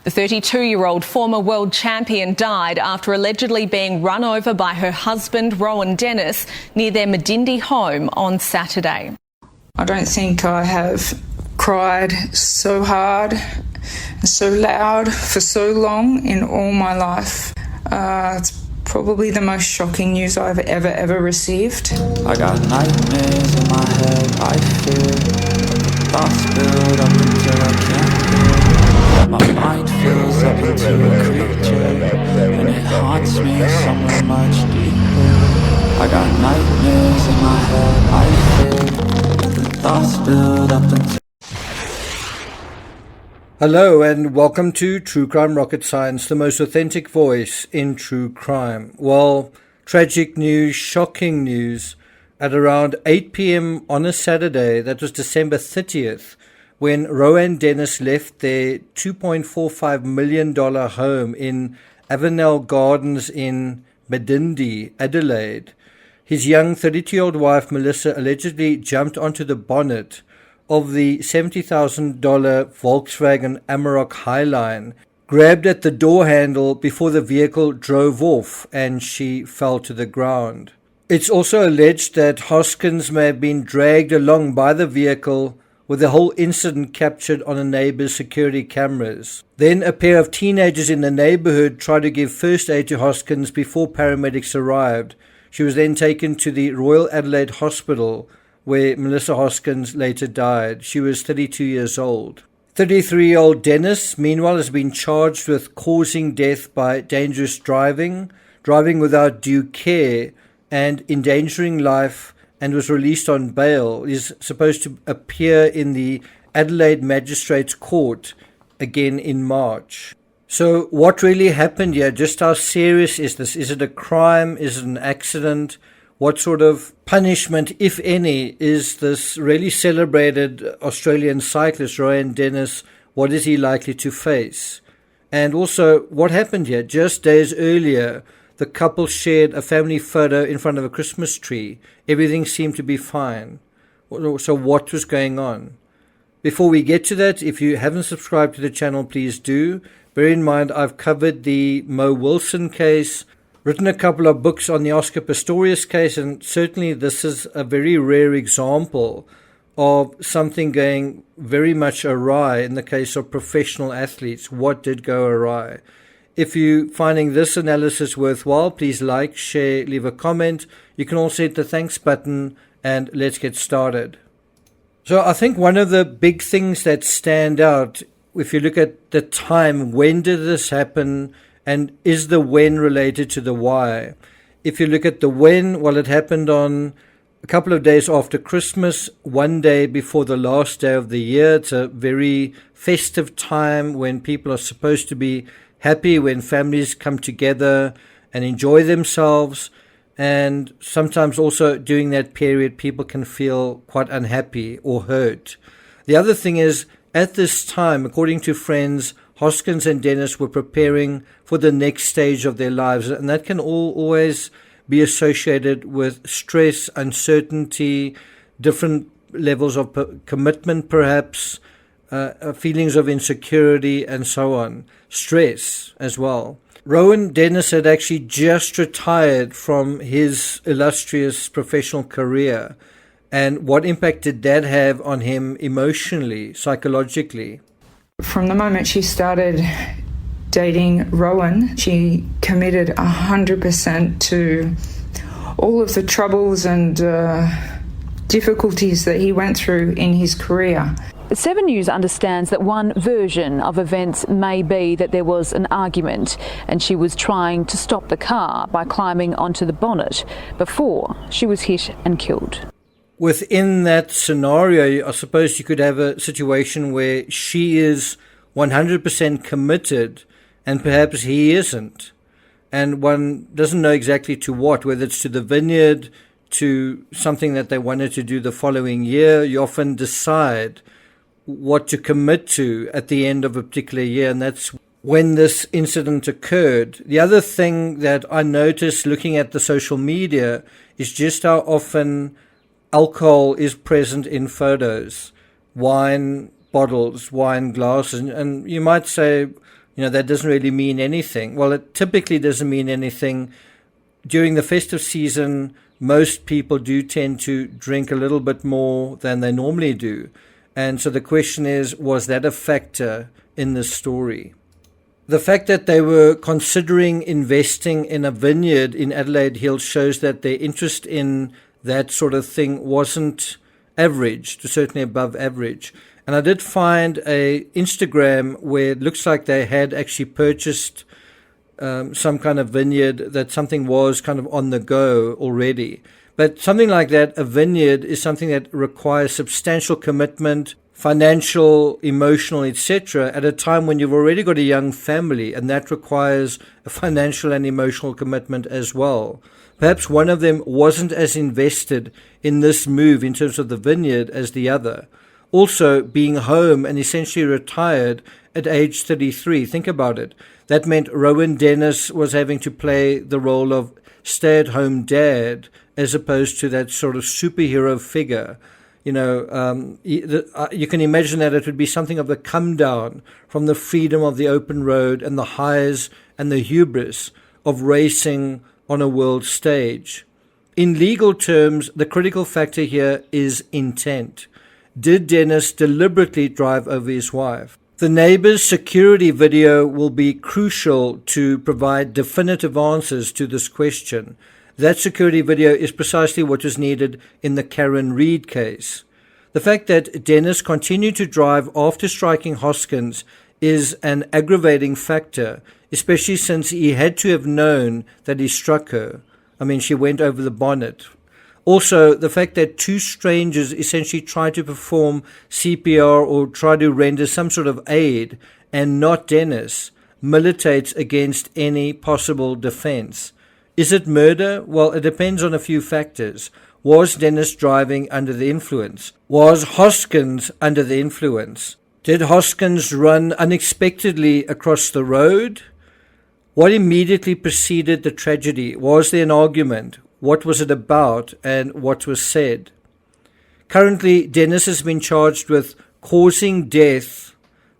The 32-year-old former world champion died after allegedly being run over by her husband, Rohan Dennis, near their Medindi home on Saturday. I don't think I have cried so hard and so loud for so long in all my life. It's probably the most shocking news I've ever received. I got nightmares in my head, I fear. Thoughts build up until I can't hear. My mind fills up into a creature, and it haunts me somewhere much deeper. I got nightmares in my head, I fear. The thoughts build up until... Hello and welcome to True Crime Rocket Science, the most authentic voice in true crime. Well, tragic news, shocking news. At around 8 p.m. on a Saturday, that was December 30th, when Rohan Dennis left their $2.45 million home in Avenel Gardens in Medindi, Adelaide, his young 32-year-old wife Melissa allegedly jumped onto the bonnet of the $70,000 Volkswagen Amarok Highline, grabbed at the door handle before the vehicle drove off, and she fell to the ground. It's also alleged that Hoskins may have been dragged along by the vehicle, with the whole incident captured on a neighbour's security cameras. Then a pair of teenagers in the neighbourhood tried to give first aid to Hoskins before paramedics arrived. She was then taken to the Royal Adelaide Hospital, where Melissa Hoskins later died. She was 32 years old. 33-year-old Dennis, meanwhile, has been charged with causing death by dangerous driving, driving without due care, and endangering life, and was released on bail. Is supposed to appear in the Adelaide Magistrates Court again in March. So what really happened here? Just how serious is this? Is it a crime? Is it an accident? What sort of punishment, if any, is this really celebrated Australian cyclist, Rohan Dennis, what is he likely to face? And also, what happened here? Just days earlier, the couple shared a family photo in front of a Christmas tree. Everything seemed to be fine. So what was going on? Before we get to that, if you haven't subscribed to the channel, please do. Bear in mind, I've covered the Mo Wilson case, written a couple of books on the Oscar Pistorius case, and certainly this is a very rare example of something going very much awry in the case of professional athletes. What did go awry? If you're finding this analysis worthwhile, please like, share, leave a comment. You can also hit the thanks button, and let's get started. So I think one of the big things that stand out, if you look at the time, when did this happen, and is the when related to the why? If you look at the when, well, it happened on a couple of days after Christmas, one day before the last day of the year. It's a very festive time when people are supposed to be happy, when families come together and enjoy themselves. And sometimes also during that period, people can feel quite unhappy or hurt. The other thing is, at this time, according to friends, Hoskins and Dennis were preparing for the next stage of their lives, and that can always be associated with stress, uncertainty, different levels of commitment perhaps, feelings of insecurity, and so on. Stress as well. Rohan Dennis had actually just retired from his illustrious professional career, and what impact did that have on him emotionally, psychologically? From the moment she started dating Rohan, she committed 100% to all of the troubles and difficulties that he went through in his career. 7 News understands that one version of events may be that there was an argument and she was trying to stop the car by climbing onto the bonnet before she was hit and killed. Within that scenario, I suppose you could have a situation where she is 100% committed and perhaps he isn't. And one doesn't know exactly to what, whether it's to the vineyard, to something that they wanted to do the following year. You often decide what to commit to at the end of a particular year, and that's when this incident occurred. The other thing that I noticed looking at the social media is just how often alcohol is present in photos. Wine bottles, wine glasses, and you might say, that doesn't really mean anything. Well, it typically doesn't mean anything. During the festive season, most people do tend to drink a little bit more than they normally do. And so the question is, was that a factor in this story? The fact that they were considering investing in a vineyard in Adelaide Hills shows that their interest in that sort of thing wasn't average, certainly above average. And I did find a Instagram where it looks like they had actually purchased some kind of vineyard, that something was kind of on the go already. But something like that, a vineyard, is something that requires substantial commitment, financial, emotional, etc., at a time when you've already got a young family, and that requires a financial and emotional commitment as well. Perhaps one of them wasn't as invested in this move in terms of the vineyard as the other. Also, being home and essentially retired at age 33, think about it. That meant Rohan Dennis was having to play the role of stay-at-home dad as opposed to that sort of superhero figure. You can imagine that it would be something of a come down from the freedom of the open road and the highs and the hubris of racing on a world stage. In legal terms, the critical factor here is intent. Did Dennis deliberately drive over his wife? The neighbor's security video will be crucial to provide definitive answers to this question. That security video is precisely what was needed in the Karen Reid case. The fact that Dennis continued to drive after striking Hoskins is an aggravating factor, especially since he had to have known that he struck her. I mean, she went over the bonnet. Also, the fact that two strangers essentially tried to perform CPR or try to render some sort of aid, and not Dennis, militates against any possible defense. Is it murder? Well, it depends on a few factors. Was Dennis driving under the influence? Was Hoskins under the influence? Did Hoskins run unexpectedly across the road? What immediately preceded the tragedy? Was there an argument? What was it about, and what was said? Currently, Dennis has been charged with causing death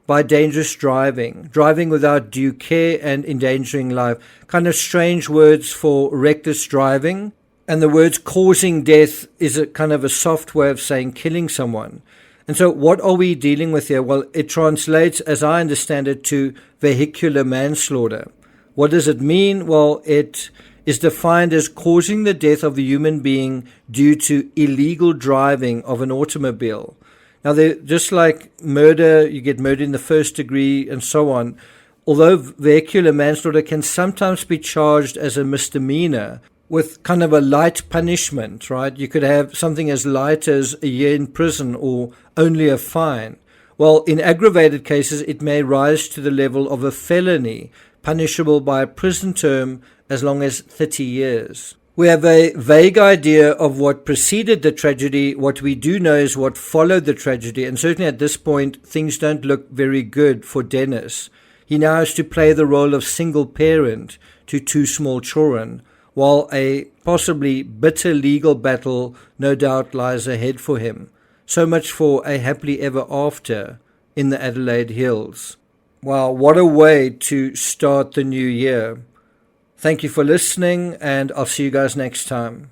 by dangerous driving, driving without due care and endangering life. Kind of strange words for reckless driving. And the words causing death is a kind of a soft way of saying killing someone. And so what are we dealing with here? Well, it translates, as I understand it, to vehicular manslaughter. What does it mean? Well, it is defined as causing the death of a human being due to illegal driving of an automobile. Now, just like murder, you get murder in the first degree and so on, although vehicular manslaughter can sometimes be charged as a misdemeanor with kind of a light punishment, right? You could have something as light as a year in prison or only a fine. Well, in aggravated cases, it may rise to the level of a felony, punishable by a prison term as long as 30 years. We have a vague idea of what preceded the tragedy. What we do know is what followed the tragedy, and certainly at this point, things don't look very good for Dennis. He now has to play the role of single parent to two small children, while a possibly bitter legal battle no doubt lies ahead for him. So much for a happily ever after in the Adelaide Hills. Wow, what a way to start the new year. Thank you for listening, and I'll see you guys next time.